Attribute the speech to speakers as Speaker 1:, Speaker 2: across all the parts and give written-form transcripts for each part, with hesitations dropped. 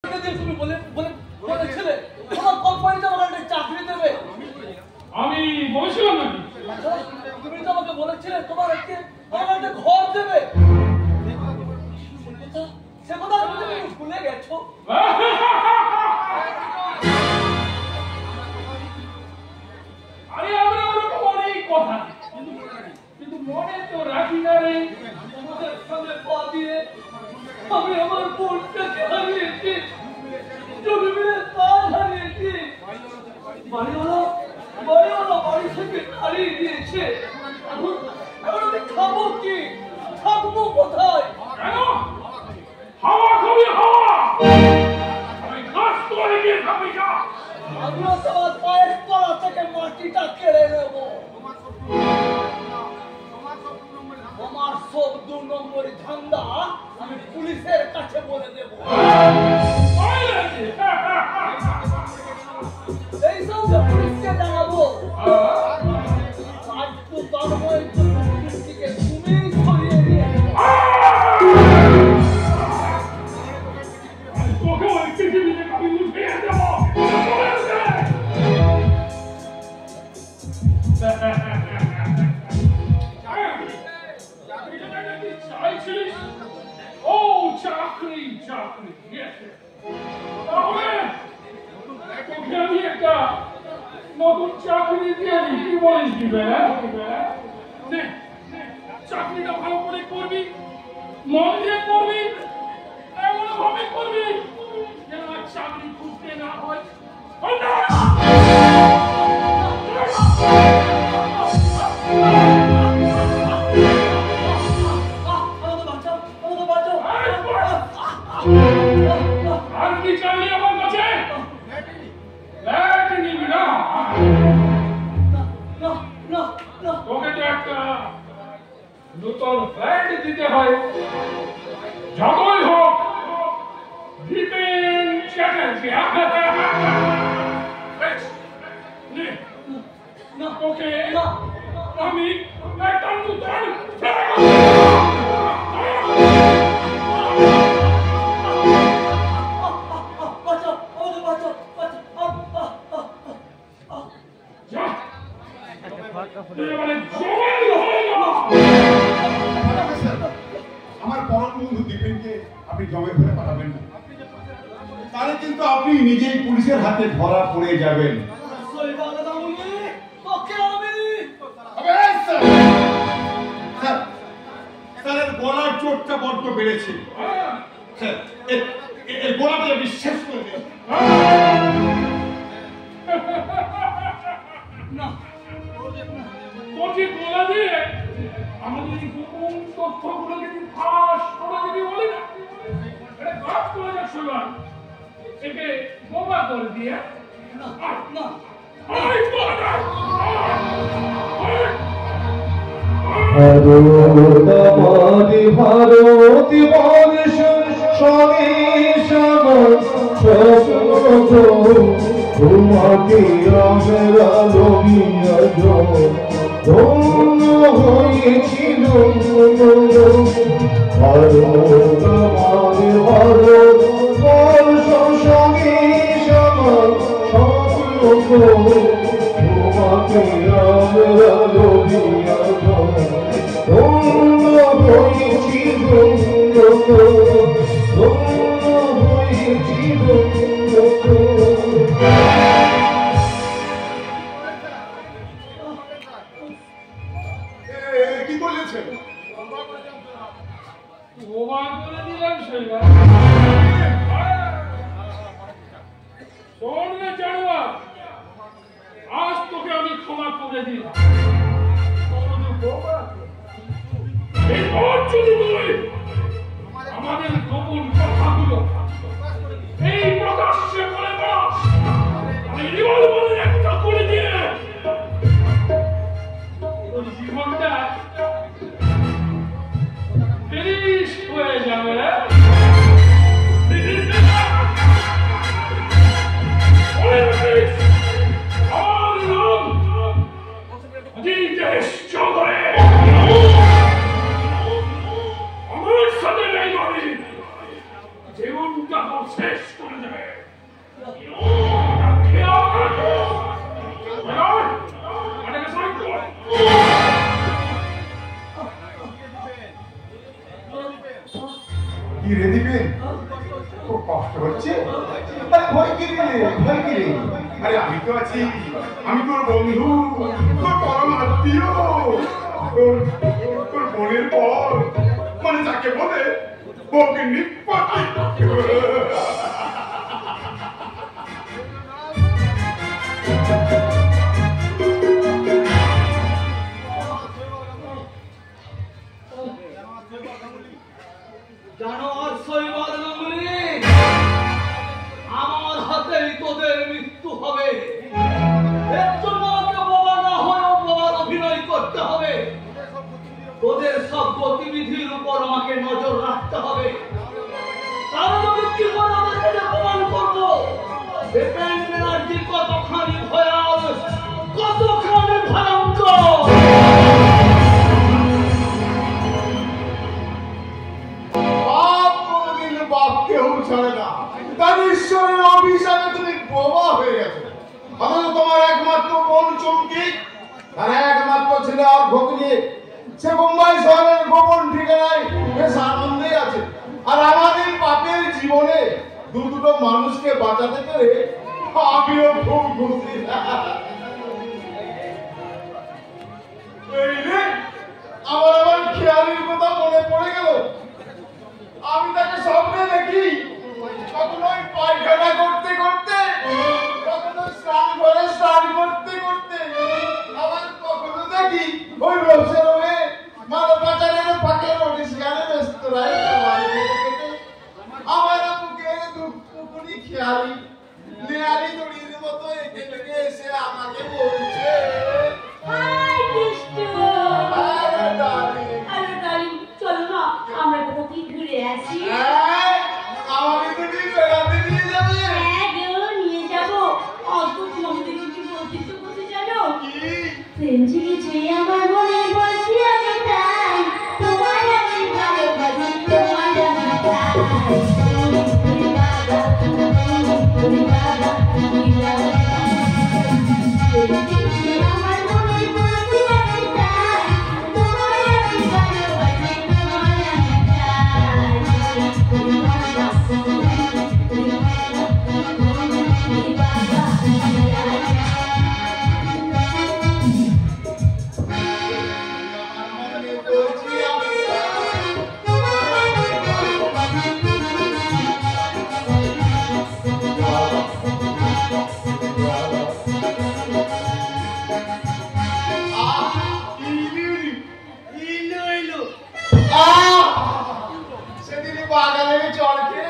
Speaker 1: তুমি বলেছিলে তোমার কোম্পানিতে আমাকে একটা চাকরি দেবে।
Speaker 2: আমি বলেছিলাম নাকি?
Speaker 1: তুমি তো আমাকে বলেছিলে আমাকে একটা ঘর দেবে। সে কথা তুমি ভুলে গেছো।
Speaker 2: আরে আমরা ওরকম অনেক কথা কিন্তু মনে তো রাখি না রে।
Speaker 1: তোমাদের সামনে পা দিয়ে আমি আমার বোনটাকে হারিয়েছি, জমিনের কাজ হারিয়েছি, বাড়িওয়ালা বাড়ি থেকে হারিয়ে দিয়েছে। এখন আমি খাবো কি, থাকবো কোথায়?
Speaker 2: কেন হাওয়া খাবি? হাওয়া আমি গাছ তোলে গিয়ে খাবি না।
Speaker 1: আমিও তোমার পায়ের তলা থেকে মাটিটা কেড়ে নেব। আমার সব 2 নম্বরই ধান্দা আমি পুলিশের কাছে বলে দেব। এই সব পুলিশকে জানাবো। আজ তো তন্ময় থেকে তুমি সরিয়ে দিয়ে
Speaker 2: তোকে ওই পৃথিবীতে আমি উঠে দেবো। চাইছিলিস? ও চাকরি চাকরি, তাহলে তোকে আমি একটা নতুন চাকরি দিয়ে দিই। কি বলিস? দিবে চাকরিটা ভালো করে করবি, মন দিয়ে করবি, এমন ভাবে করবি যেন আর চাকরি খুঁজতে না হয়। আর কি চাইলি আমার কাছে? নিবি না? তোকে তো একটা নতুন ফ্ল্যাট দিতে হয়, যতই হোক দীপেন চ্যাটার্জি। তোকে আমি একটা নতুন
Speaker 3: আমার পরম বন্ধু দীপেনকে আপনি জমে করে পাঠাবেন না, তাহলে কিন্তু আপনি নিজেই পুলিশের হাতে ধরা পড়ে যাবেন। স্যারের গলার চোটটা বড্ড বেড়েছে। স্যার এর গলাটা আপনি শেষ করে দিন।
Speaker 2: তোকে গলা দিয়ে আমাদের এই গোপন তথ্যগুলো যদি ফাঁস করে যদি বলি না, এটা কাজ করে যাচ্ছে না, একে বোমা করে দিয়ে
Speaker 4: ভারতী ভারতী বর্ষ তোমাকে আমরা লোভিয়া ধন্য হয়েছিল। ভারত আমার ভারত বর্ষ সঙ্গে তোমাকে আমরা লোভিয়া ধন্য হয়েছিল।
Speaker 3: কি বলেছেন?
Speaker 2: করে দিলাম সেবার। শোন না জানুয়া, আজ তোকে আমি ক্ষমা করে দিলাম। যদি তুই আমাদের গোপন কথাগুলো এই প্রকাশ্যে করে বলাস, আমি রিভলভারের একটা করে দিয়ে তোর জীবনটা ফিনিশ হয়ে যাবে। আমার নাম জিতেশ চৌধুরী। আমার সাথে নেই জীবনটা করছে শেষ করে দেবে। খেয়াল রাখো। এটাকে সাইড কর।
Speaker 3: কি রে দিবেন? খুব কষ্ট হচ্ছে? আরে ভয় কি রে, ভয় কি রে? আরে আমি তো আছি, আমি তোর বন্ধু, তোর পরম আত্মীয়, তোর বোনের পর, মানে যাকে বলে বউকে নিপাতি।
Speaker 1: জানো আর সৈবাদ গাঙ্গুলি, আমার হাতেই তোদের মৃত্যু হবে। এর জন্য আমাকে বাবা না হয়েও বাবার অভিনয় করতে হবে। তোদের সব গতিবিধির উপর আমাকে নজর রাখতে হবে। কারণ আমি কি করে আমাকে প্রমাণ করবো বিপিন ব্যানার্জি কতখানি ভয়াল, কতখানি ভয়ঙ্কর।
Speaker 3: কেউ ছাড়ে না, তার ঈশ্বরের অভিশাপে তুমি বোবা হয়ে গেছো। অথচ তোমার একমাত্র বোন চুমকি, তার একমাত্র ছেলে আর ঘটনি, সে মুম্বাই শহরের গোপন ঠিকানায় বেশ আনন্দেই আছে। আর আমাদের পাপের জীবনে দুটো মানুষকে বাঁচাতে পেরে আমিও খুব খুশি। আমার খেয়ালির কথা মনে পড়ে গেল। আমি তাকে স্বপ্নে দেখি, কখনো পায়খানা করতে করতে, কখনো স্নান করে স্নান করতে করতে, আবার কখনো দেখি ওই রোষের হয়ে মানব পাচারের ফাঁকে রোডিসিয়ানের রেস্তোরাঁয় খাবার খেতে খেতে আমার বুকের দুঃখগুলি খেয়ালি নেয়ালি দড়ির মতো এঁকে লেগে এসে আমাকে বলছে,
Speaker 5: হাই কৃষ্ণ।
Speaker 3: আরে ডার্লিং,
Speaker 5: আরে ডার্লিং, চলো না আমরা কোথাও কি ঘুরে আসি।
Speaker 3: আমাকে তুমি বেড়াতে নিয়ে যাবে?
Speaker 5: হ্যাঁ গো, নিয়ে যাবো। অত জমিতে কিছু বলছিস তো বলতে জানো? প্রেম জেগেছে আমার মনে, বলছি আমি তাই, তোমার আমি ভালোবাসি, তোমার আমি চাই। ওরে বাবা, ওরে বাবা, ওরে বাবা। প্রেম জেগেছে আমার মনে, বলছি আমি তাই, তোমার আমি ভালোবাসি, তোমার আমি চাই। ওরে বাবা, ওরে বাবা, ওরে বাবা,
Speaker 3: বলছি আমি সেদিন বাগানের চড়কে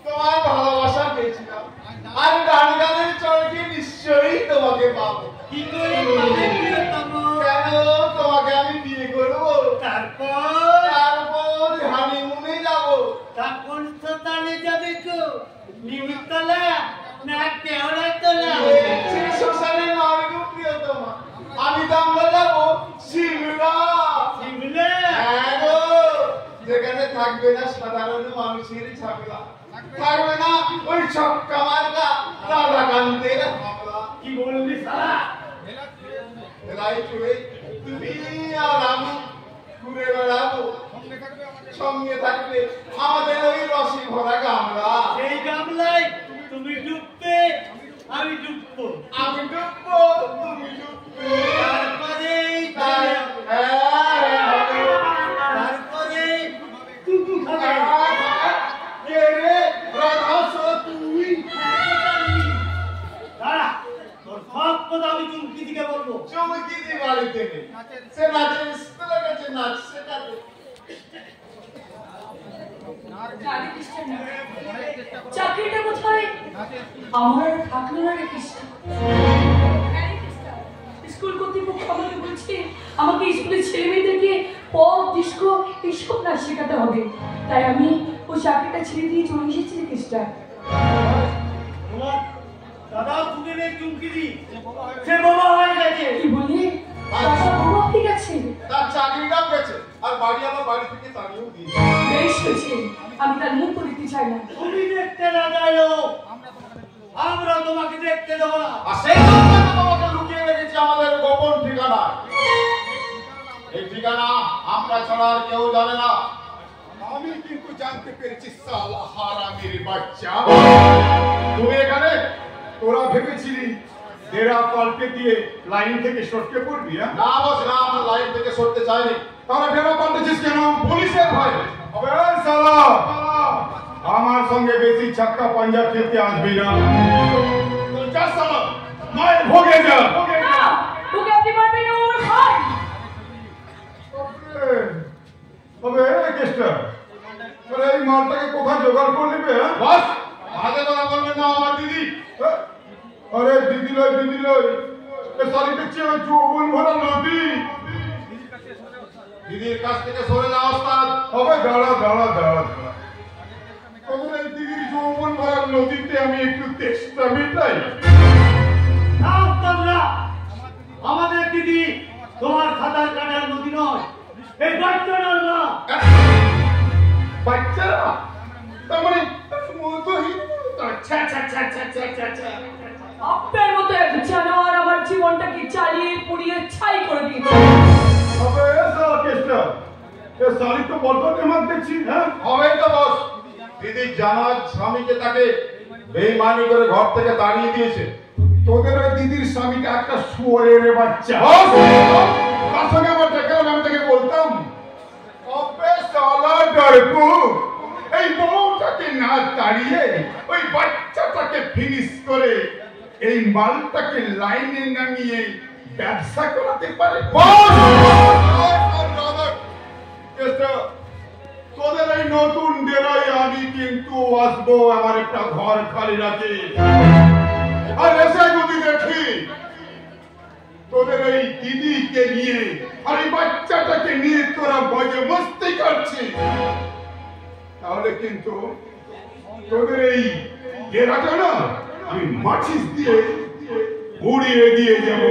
Speaker 3: তোমার ভালোবাসা পেয়েছিলাম, আর গান গানের চড়কে নিশ্চয়ই তোমাকে পাবো।
Speaker 1: কি করে পাবে প্রিয়তম?
Speaker 3: কেন, তোমাকে আমি বিয়ে করবো, তারপর হানিমুনে যাবো।
Speaker 1: তা কোন স্থানে যাবে গো? নিমিতলা না কেওড়া তোলা?
Speaker 3: সে শ্মশানে নয় গো প্রিয়তমা, আমি তো আমরা যাবো সিমলা।
Speaker 1: শিমলা?
Speaker 3: হ্যাঁ গো, যেখানে থাকবে না সাধারণ মানুষের ঝামেলা, থাকবে না ওই ছক্কা মার্কা রাধাকান্তের হামলা।
Speaker 1: কি বললি সালা?
Speaker 3: এলাই চলে তুমি আর আমি ঘুরে বেড়াবো, সঙ্গে থাকবে আমাদের ওই রসে ভরা গামলা।
Speaker 1: এই গামলায় তুমি ডুববে, আমি ডুববো।
Speaker 3: আমি ডুববো, তুমি ডুববে,
Speaker 1: তারপরে তারপরে টুকু খাবে।
Speaker 3: কে রে রাধা তুই?
Speaker 1: দাঁড়া, তোর সব কথা আমি চুমকি দিকে বলবো।
Speaker 3: চমকি দি বাড়িতে নেই, সে নাচে স্কুলে গেছে, নাচ শেখাতে।
Speaker 5: চাকরিটা কোথায়? আমার আর থাকলো না রে কৃষ্ণ। স্কুল কর্তৃপক্ষ আমাকে বলছে আমাকে স্কুলের ছেলে মেয়েদেরকে পপ ডিস্কো এইসব নাচ শেখাতে হবে, তাই আমি ওই চাকরিটা ছেড়ে দিয়ে চলে এসেছি রে কৃষ্ণ।
Speaker 1: তোমার দাদা তুমি নেই চুমকি দি, সে বাবা হয়ে গেছে।
Speaker 5: কি বলি? দাদা বাবা ঠিক আছে,
Speaker 3: তার চাকরিটাও গেছে, আর বাড়ি আমার বাড়ি থেকে তাড়িয়েও দিয়েছে।
Speaker 5: বেশ হয়েছে।
Speaker 6: আমি তার মুখ দেখতে চাই না।
Speaker 1: তুমি দেখতে না চাইলেও আমরা তোমাকে দেখতে দেবো না।
Speaker 3: আর সেই জন্য তোমাকে লুকিয়ে রেখেছি আমাদের গোপন ঠিকানা। এই ঠিকানা আমরা ছাড়া আর কেউ জানে না। আমি কিন্তু জানতে পেরেছি সালা হারামির বাচ্চা। তুমি এখানে তোরা ভেবেছিলি ডেরা পাল্টে দিয়ে লাইন থেকে সরতে পড়বি? না বস না, আমরা লাইন থেকে সরতে চাইনি। তারা ডেরা পাল্টেছিস কেন? পুলিশের ভয়। আবে সালা, আমার সঙ্গে বেশি ছাক্কা পাঞ্জা খেলতে আসবি না। যা সালা, মায়ের ভোগে যা।
Speaker 6: তোকে আপনি মারবেন ওর ভাই।
Speaker 3: তবে কেসটা আরে এই মালটাকে কোথায় জোগাড় করে নিবে? বস আগে কথা বলবেন না আমার দিদি। আরে দিদি লই এ সারি দেখছি ওই যৌবন ভরা নদী। দিদির কাছ থেকে সরে যাও ওস্তাদ। হবে দাঁড়া তোদের এই দিদির যৌবন ভরা নদীতে আমি একটু তেষ্টা মিটাই।
Speaker 1: আমাদের দিদি তোমার সাঁতার কাটার নদী নয়, এই বাচ্চাটার না।
Speaker 3: বাচ্চারা তার মানে
Speaker 6: আপনার মতো এক জানোয়ার আমার জীবনটাকে চালিয়ে পুড়িয়ে ছাই করে দিয়েছে।
Speaker 3: হবে সারা কেসটা এ সারি তো বলতে মানতেছি। হ্যাঁ হবে তো বস। দিদি জানার স্বামীকে তাকে বেইমানি করে ঘর থেকে তাড়িয়ে দিয়েছে। তোদের ওই দিদির স্বামীটা একটা শুয়োরের বাচ্চা। তার সঙ্গে আমার দেখা আমি তাকে বলতাম অবে সালা ডরকু, এই বউটাকে না তাড়িয়ে ওই বাচ্চাটাকে ফিনিশ করে এই মালটাকে লাইনে নামিয়ে ব্যবসা করাতে পারে। তোদের এই নতুন ডেরায় আমি কিন্তু আসবো, আমার একটা ঘর খালি রাখি। আর এসে যদি দেখি তোদের এই দিদিকে নিয়ে আর এই বাচ্চাটাকে নিয়ে তোরা মজে মস্তি করছিস, তাহলে কিন্তু তোদের এই ডেরাটা না আমি মাছিস দিয়ে উড়িয়ে দিয়ে যাবো।